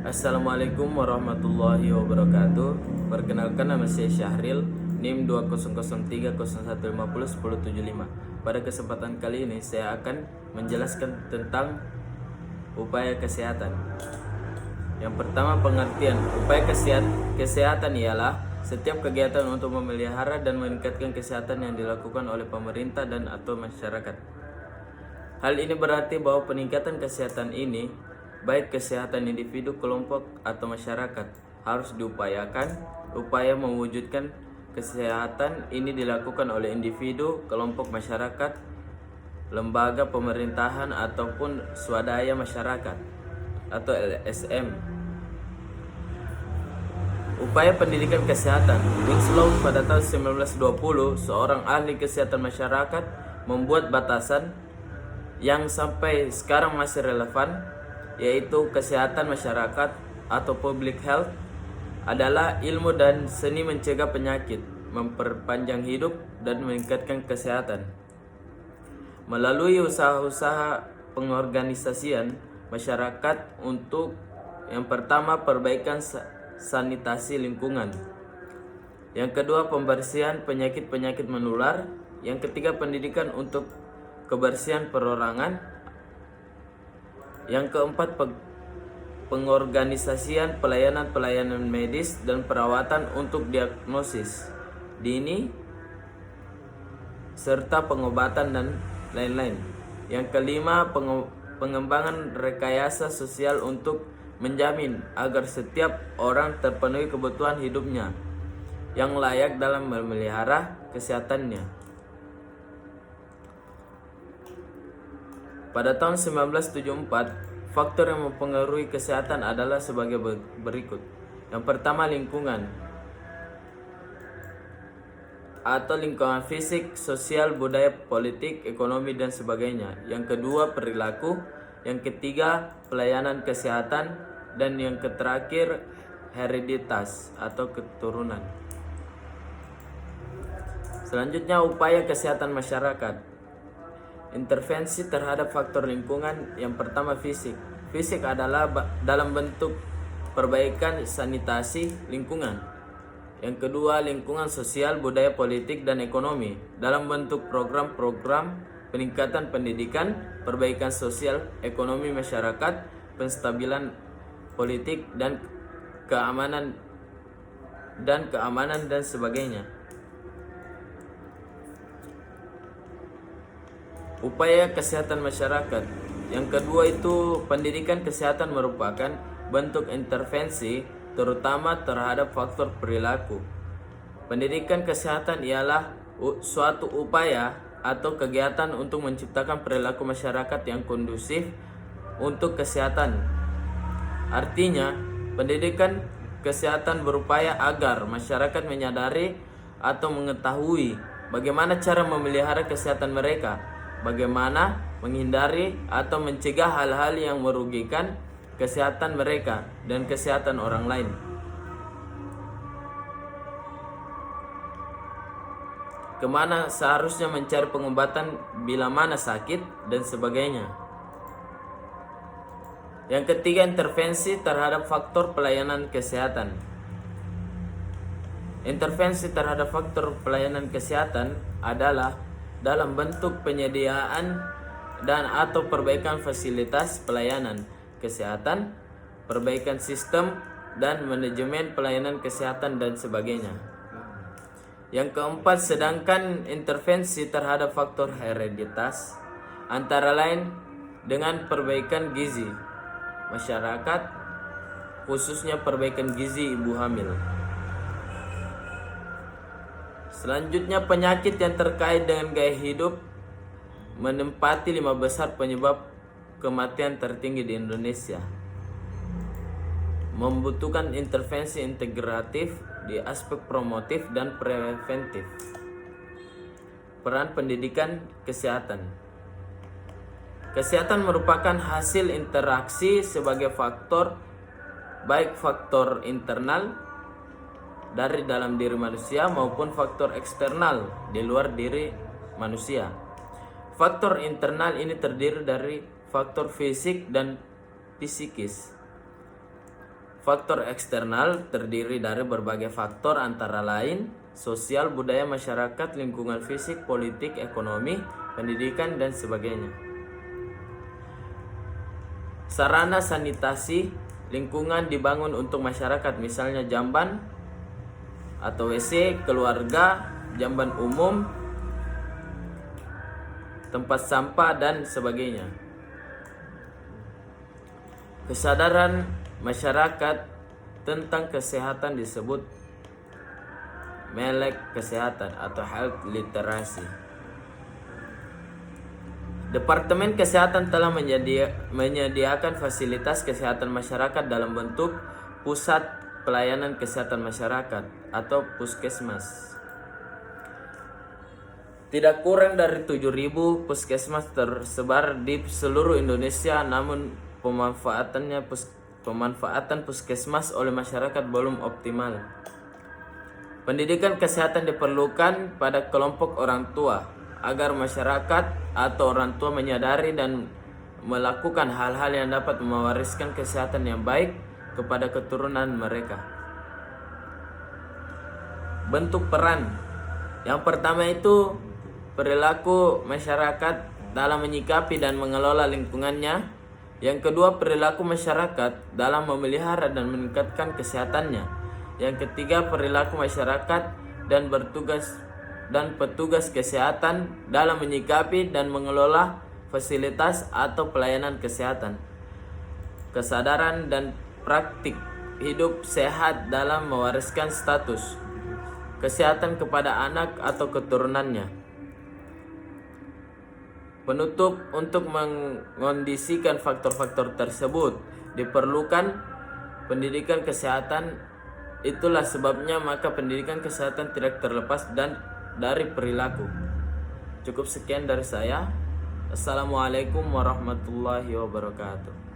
Assalamualaikum warahmatullahi wabarakatuh. Perkenalkan, nama saya Syahril, NIM 2003015010775. Pada kesempatan kali ini saya akan menjelaskan tentang upaya kesehatan. Yang pertama, pengertian. Upaya kesehatan ialah setiap kegiatan untuk memelihara dan meningkatkan kesehatan yang dilakukan oleh pemerintah dan atau masyarakat. Hal ini berarti bahwa peningkatan kesehatan ini, baik kesehatan individu, kelompok, atau masyarakat, harus diupayakan. Upaya mewujudkan kesehatan ini dilakukan oleh individu, kelompok masyarakat, lembaga pemerintahan, ataupun swadaya masyarakat atau LSM. Upaya pendidikan kesehatan. Winslow pada tahun 1920, seorang ahli kesehatan masyarakat membuat batasan yang sampai sekarang masih relevan, yaitu kesehatan masyarakat atau public health adalah ilmu dan seni mencegah penyakit, memperpanjang hidup, dan meningkatkan kesehatan. Melalui usaha-usaha pengorganisasian masyarakat untuk yang pertama, perbaikan sanitasi lingkungan. Yang kedua, pembersihan penyakit-penyakit menular. Yang ketiga, pendidikan untuk kebersihan perorangan. Yang keempat, pengorganisasian pelayanan medis dan perawatan untuk diagnosis dini serta pengobatan dan lain-lain. Yang kelima, pengembangan rekayasa sosial untuk menjamin agar setiap orang terpenuhi kebutuhan hidupnya yang layak dalam memelihara kesehatannya. Pada tahun 1974, faktor yang mempengaruhi kesehatan adalah sebagai berikut. Yang pertama, lingkungan atau lingkungan fisik, sosial, budaya, politik, ekonomi, dan sebagainya. Yang kedua, perilaku. Yang ketiga, pelayanan kesehatan. Dan yang terakhir, hereditas atau keturunan. Selanjutnya, upaya kesehatan masyarakat. Intervensi terhadap faktor lingkungan. Yang pertama, fisik. Fisik adalah dalam bentuk perbaikan sanitasi lingkungan. Yang kedua, lingkungan sosial, budaya, politik, dan ekonomi dalam bentuk program-program peningkatan pendidikan, perbaikan sosial, ekonomi masyarakat, penstabilan politik, dan keamanan dan sebagainya. Upaya kesehatan masyarakat. Yang kedua itu pendidikan kesehatan merupakan bentuk intervensi terutama terhadap faktor perilaku. Pendidikan kesehatan ialah suatu upaya atau kegiatan untuk menciptakan perilaku masyarakat yang kondusif untuk kesehatan. Artinya, pendidikan kesehatan berupaya agar masyarakat menyadari atau mengetahui bagaimana cara memelihara kesehatan mereka, bagaimana menghindari atau mencegah hal-hal yang merugikan kesehatan mereka dan kesehatan orang lain. Kemana seharusnya mencari pengobatan bila mana sakit dan sebagainya. Yang ketiga, intervensi terhadap faktor pelayanan kesehatan. Intervensi terhadap faktor pelayanan kesehatan adalah dalam bentuk penyediaan dan atau perbaikan fasilitas pelayanan kesehatan, perbaikan sistem dan manajemen pelayanan kesehatan dan sebagainya. Yang keempat, sedangkan intervensi terhadap faktor hereditas antara lain dengan perbaikan gizi masyarakat, khususnya perbaikan gizi ibu hamil. Selanjutnya, penyakit yang terkait dengan gaya hidup menempati 5 besar penyebab kematian tertinggi di Indonesia. Membutuhkan intervensi integratif di aspek promotif dan preventif. Peran pendidikan kesehatan. Kesehatan merupakan hasil interaksi sebagai faktor, baik faktor internal dari dalam diri manusia maupun faktor eksternal di luar diri manusia. Faktor internal ini terdiri dari faktor fisik dan psikis. Faktor eksternal terdiri dari berbagai faktor antara lain sosial, budaya, masyarakat, lingkungan fisik, politik, ekonomi, pendidikan, dan sebagainya. Sarana sanitasi lingkungan dibangun untuk masyarakat, misalnya jamban atau WC keluarga, jamban umum, tempat sampah, dan sebagainya. Kesadaran masyarakat tentang kesehatan disebut melek kesehatan atau health literacy. Departemen Kesehatan telah menyediakan fasilitas kesehatan masyarakat dalam bentuk Pusat Pelayanan Kesehatan Masyarakat atau Puskesmas. Tidak kurang dari 7.000 puskesmas tersebar di seluruh Indonesia, namun pemanfaatan puskesmas oleh masyarakat belum optimal. Pendidikan kesehatan diperlukan pada kelompok orang tua agar masyarakat atau orang tua menyadari dan melakukan hal-hal yang dapat mewariskan kesehatan yang baik kepada keturunan mereka. Bentuk peran yang pertama itu perilaku masyarakat dalam menyikapi dan mengelola lingkungannya. Yang kedua, perilaku masyarakat dalam memelihara dan meningkatkan kesehatannya. Yang ketiga, perilaku masyarakat dan petugas kesehatan dalam menyikapi dan mengelola fasilitas atau pelayanan kesehatan. Kesadaran dan praktik hidup sehat dalam mewariskan status kesehatan kepada anak atau keturunannya. Penutup, untuk mengondisikan faktor-faktor tersebut diperlukan pendidikan kesehatan. Itulah sebabnya maka pendidikan kesehatan tidak terlepas dari perilaku. Cukup sekian dari saya. Assalamualaikum warahmatullahi wabarakatuh.